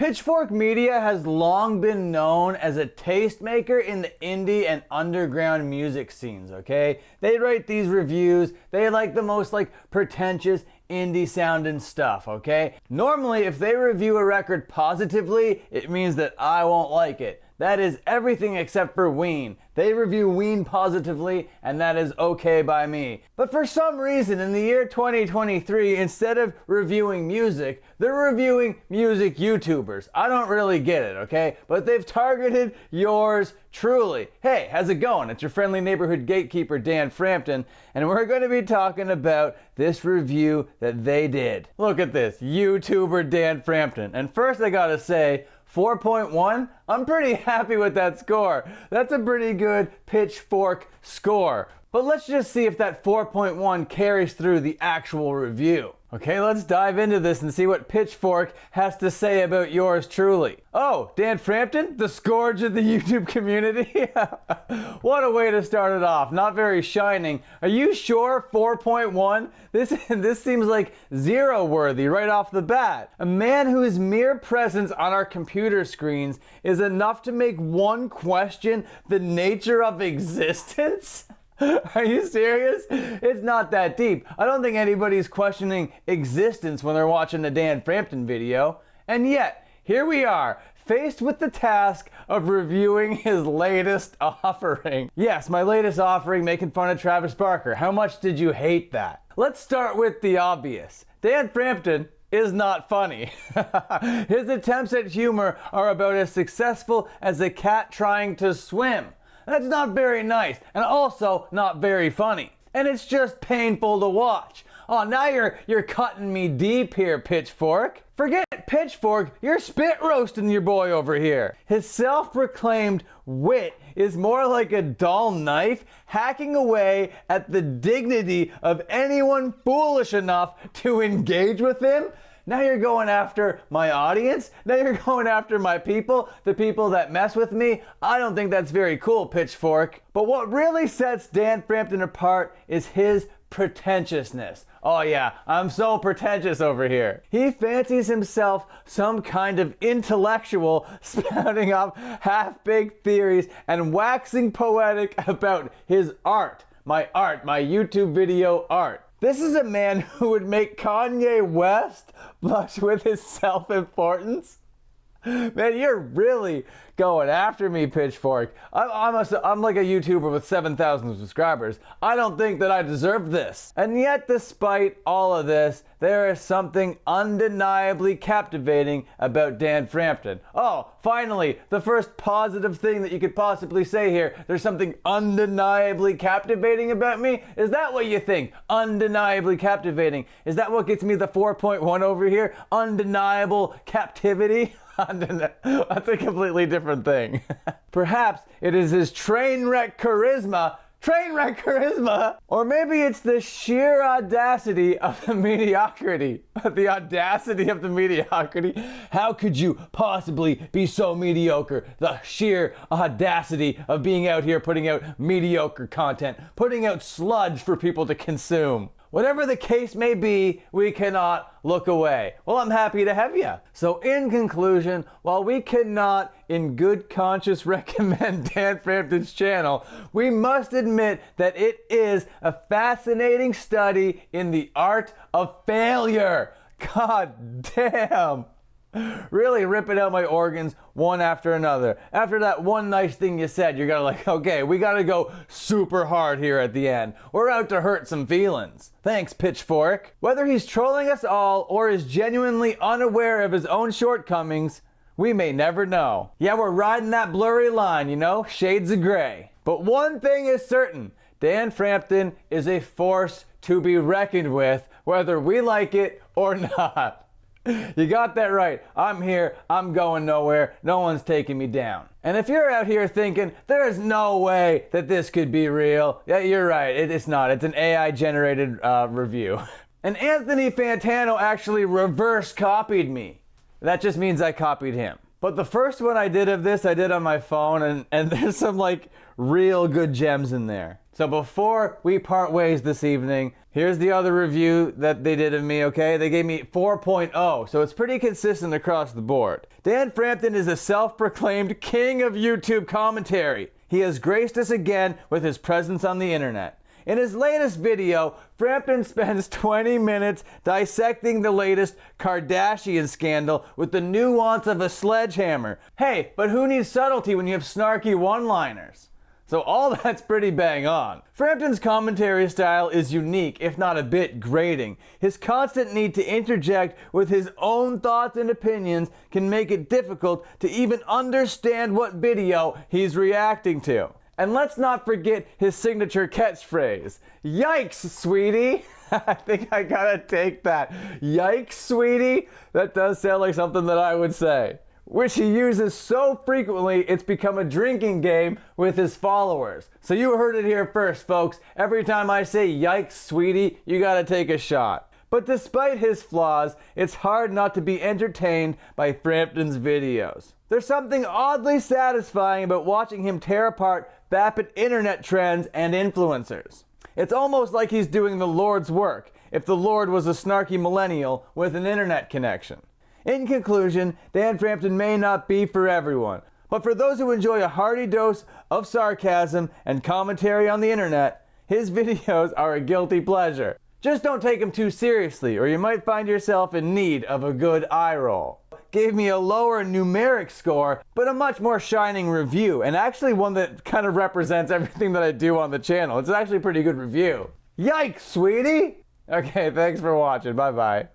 Pitchfork Media has long been known as a tastemaker in the indie and underground music scenes, okay? They write these reviews, they like the most pretentious indie sounding stuff, okay? Normally, if they review a record positively, it means that I won't like it. That is everything except for Ween. They review Ween positively, and that is okay by me. But for some reason, in the year 2023, instead of reviewing music, they're reviewing music YouTubers. I don't really get it, okay? But they've targeted yours truly. Hey, how's it going? It's your friendly neighborhood gatekeeper, Dan Frampton, and we're going to be talking about this review that they did. Look at this, YouTuber Dan Frampton. And first I gotta say, 4.1? I'm pretty happy with that score. That's a pretty good Pitchfork score. But let's just see if that 4.1 carries through the actual review. Okay, let's dive into this and see what Pitchfork has to say about yours truly. Oh, Dan Frampton, the scourge of the YouTube community? What a way to start it off. Not very shining. Are you sure 4.1? This seems like zero worthy right off the bat. A man whose mere presence on our computer screens is enough to make one question the nature of existence? Are you serious? It's not that deep. I don't think anybody's questioning existence when they're watching the Dan Frampton video. And yet, here we are, faced with the task of reviewing his latest offering. Yes, my latest offering, making fun of Travis Barker. How much did you hate that? Let's start with the obvious. Dan Frampton is not funny. His attempts at humor are about as successful as a cat trying to swim. That's not very nice, and also not very funny. And it's just painful to watch. Oh, now you're cutting me deep here, Pitchfork. Forget Pitchfork, you're spit roasting your boy over here. His self-proclaimed wit is more like a dull knife hacking away at the dignity of anyone foolish enough to engage with him. Now you're going after my audience? Now you're going after my people, the people that mess with me? I don't think that's very cool, Pitchfork. But what really sets Dan Frampton apart is his pretentiousness. Oh yeah, I'm so pretentious over here. He fancies himself some kind of intellectual spouting off half-baked theories and waxing poetic about his art, my YouTube video art. This is a man who would make Kanye West blush with his self-importance. Man, you're really going after me, Pitchfork. I'm like a YouTuber with 7,000 subscribers. I don't think that I deserve this. And yet, despite all of this, there is something undeniably captivating about Dan Frampton. Oh, finally, the first positive thing that you could possibly say here. There's something undeniably captivating about me? Is that what you think? Undeniably captivating. Is that what gets me the 4.1 over here? Undeniable captivity? That's a completely different thing. Perhaps it is his train wreck charisma. Or maybe it's the sheer audacity of the mediocrity. The audacity of the mediocrity. How could you possibly be so mediocre? The sheer audacity of being out here putting out mediocre content, putting out sludge for people to consume. Whatever the case may be, we cannot look away. Well, I'm happy to have you. So in conclusion, while we cannot in good conscience recommend Dan Frampton's channel, we must admit that it is a fascinating study in the art of failure. God damn. Really ripping out my organs one after another. After that one nice thing you said, you're gonna okay, we gotta go super hard here at the end. We're out to hurt some feelings. Thanks, Pitchfork. Whether he's trolling us all or is genuinely unaware of his own shortcomings, we may never know. Yeah, we're riding that blurry line, you know, shades of gray. But one thing is certain, Dan Frampton is a force to be reckoned with, whether we like it or not. You got that right. I'm here. I'm going nowhere. No one's taking me down. And if you're out here thinking, there is no way that this could be real, yeah, you're right. It's not. It's an AI-generated review. And Anthony Fantano actually reverse copied me. That just means I copied him. But the first one I did of this, I did on my phone, and there's some real good gems in there. So before we part ways this evening, here's the other review that they did of me, okay? They gave me 4.0, so it's pretty consistent across the board. Dan Frampton is a self-proclaimed king of YouTube commentary. He has graced us again with his presence on the internet. In his latest video, Frampton spends 20 minutes dissecting the latest Kardashian scandal with the nuance of a sledgehammer. Hey, but who needs subtlety when you have snarky one-liners? So all that's pretty bang on. Frampton's commentary style is unique, if not a bit grating. His constant need to interject with his own thoughts and opinions can make it difficult to even understand what video he's reacting to. And let's not forget his signature catchphrase, "Yikes, sweetie." I think I gotta take that. "Yikes, sweetie." That does sound like something that I would say. Which he uses so frequently, it's become a drinking game with his followers. So you heard it here first, folks. Every time I say "yikes, sweetie," you gotta take a shot. But despite his flaws, it's hard not to be entertained by Frampton's videos. There's something oddly satisfying about watching him tear apart vapid internet trends and influencers. It's almost like he's doing the Lord's work, if the Lord was a snarky millennial with an internet connection. In conclusion, Dan Frampton may not be for everyone, but for those who enjoy a hearty dose of sarcasm and commentary on the internet, his videos are a guilty pleasure. Just don't take him too seriously, or you might find yourself in need of a good eye roll. Gave me a lower numeric score, but a much more shining review, and actually one that kind of represents everything that I do on the channel. It's actually a pretty good review. Yikes, sweetie! Okay, thanks for watching. Bye-bye.